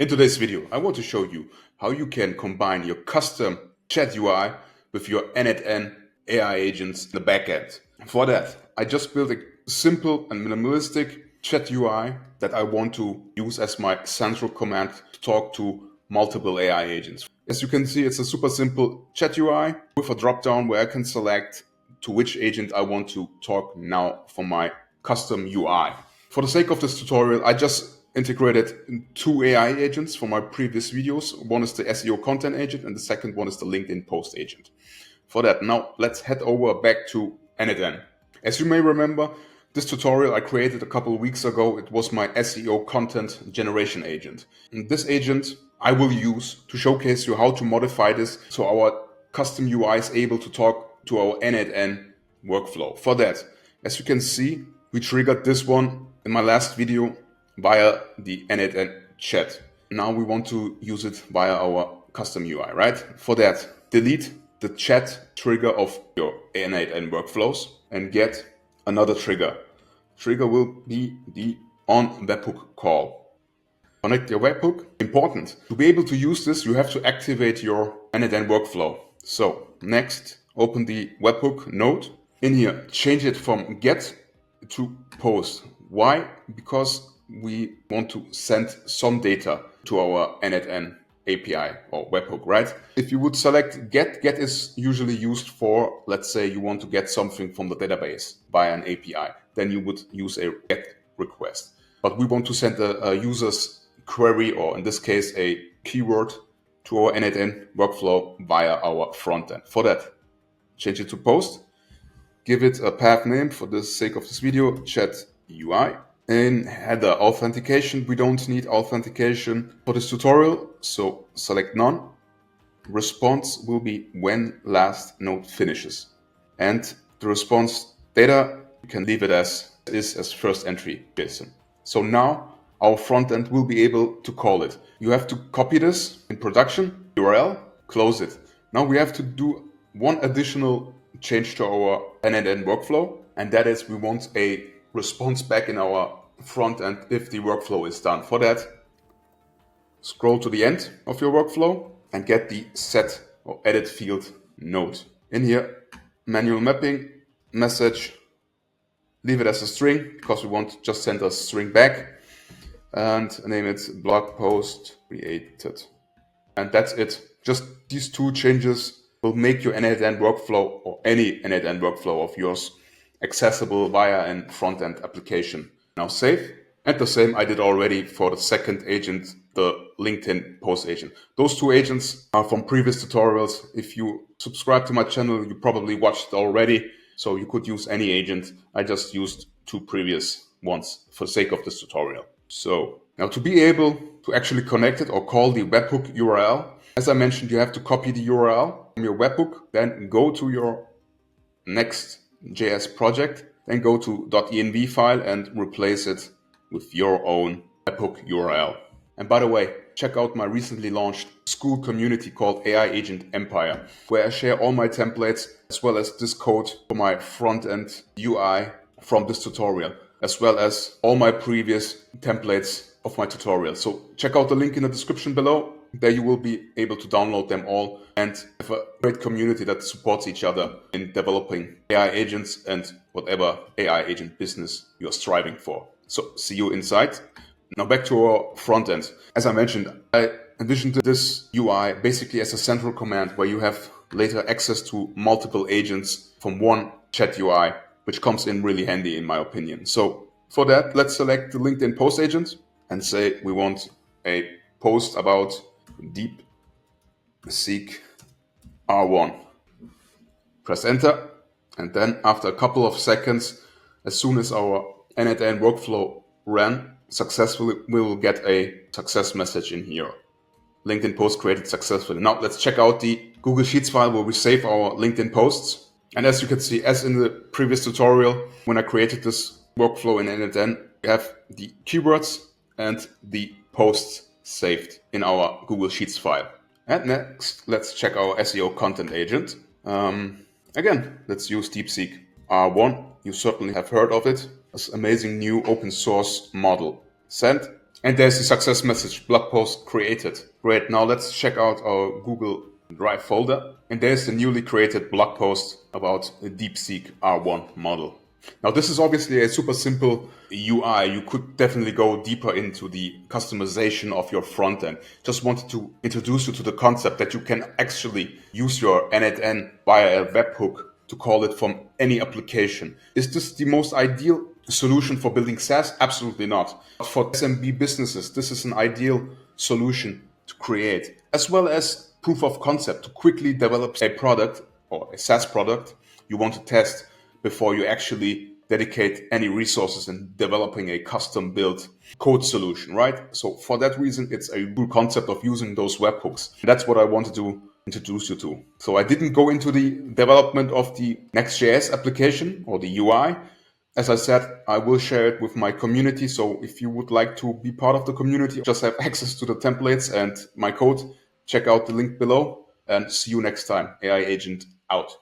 In today's video, I want to show you how you can combine your custom chat UI with your N8N AI agents in the backend. For that, I just built a simple and minimalistic chat UI that I want to use as my central command to talk to multiple AI agents. As you can see, it's a super simple chat UI with a drop-down where I can select to which agent I want to talk now for my custom UI. For the sake of this tutorial, I just integrated two AI agents from my previous videos. One is the SEO content agent and the second one is the LinkedIn post agent. For that, now let's head over back to N8N. As you may remember, this tutorial I created a couple of weeks ago. It was my SEO content generation agent. And this agent I will use to showcase you how to modify this so our custom UI is able to talk to our N8N workflow. For that, as you can see, we triggered this one in my last video via the N8N chat. Now we want to use it via our custom UI, right? For that, delete the chat trigger of your N8N workflows and get another trigger. Trigger will be the on webhook call. Connect your webhook. Important. To be able to use this, you have to activate your N8N workflow. So next, open the webhook node. In here, change it from get to post. Why? Because we want to send some data to our N8N API or webhook, right? If you would select get is usually used for, let's say you want to get something from the database via an API, then you would use a get request. But we want to send a user's query, or in this case, a keyword to our N8N workflow via our front end. For that, change it to post, give it a path name for the sake of this video, chat UI. In header authentication, we don't need authentication for this tutorial, so select none. Response will be when last node finishes. And the response data, you can leave it as is as first entry JSON. So now our front end will be able to call it. You have to copy this in production, URL, close it. Now we have to do one additional change to our N8N workflow, and that is we want a response back in our front end if the workflow is done. For that, scroll to the end of your workflow and get the set or edit field node. In here, manual mapping, message, leave it as a string because we want to just send a string back, and name it blog post created. And that's it. Just these two changes will make your N8N workflow or any N8N workflow of yours accessible via a front-end application. Now save. And the same I did already for the second agent, the LinkedIn post agent. Those two agents are from previous tutorials. If you subscribe to my channel, you probably watched it already. So you could use any agent. I just used two previous ones for the sake of this tutorial. So now to be able to actually connect it or call the webhook URL, as I mentioned, you have to copy the URL from your webhook, then go to your Next.js project, then go to .env file and replace it with your own webhook URL. And by the way, check out my recently launched school community called AI Agent Empire, where I share all my templates as well as this code for my front-end UI from this tutorial, as well as all my previous templates of my tutorial. So check out the link in the description below. There you will be able to download them all and have a great community that supports each other in developing AI agents and whatever AI agent business you're striving for. So see you inside. Now back to our front end. As I mentioned, I envisioned this UI basically as a central command where you have later access to multiple agents from one chat UI, which comes in really handy in my opinion. So for that, let's select the LinkedIn post agent and say we want a post about deep seek R1. Press enter, and then after a couple of seconds, as soon as our N8N workflow ran successfully, we will get a success message in here. LinkedIn post created successfully. Now let's check out the Google Sheets file where we save our LinkedIn posts. And as you can see, as in the previous tutorial, when I created this workflow in N8N, we have the keywords and the posts saved in our Google Sheets file. And next, let's check our SEO content agent. Again, let's use DeepSeek R1. You certainly have heard of it. This amazing new open source model. Send. And there's the success message, blog post created. Great. Now let's check out our Google Drive folder. And there's the newly created blog post about a DeepSeek R1 model. Now, this is obviously a super simple UI. You could definitely go deeper into the customization of your front end. Just wanted to introduce you to the concept that you can actually use your N8N via a webhook to call it from any application. Is this the most ideal solution for building SaaS? Absolutely not. For SMB businesses, this is an ideal solution to create, as well as proof of concept to quickly develop a product or a SaaS product you want to test before you actually dedicate any resources in developing a custom built code solution, right? So for that reason, it's a cool concept of using those webhooks. That's what I wanted to introduce you to. So I didn't go into the development of the Next.js application or the UI. As I said, I will share it with my community. So if you would like to be part of the community, just have access to the templates and my code, check out the link below and see you next time. AI Agent out.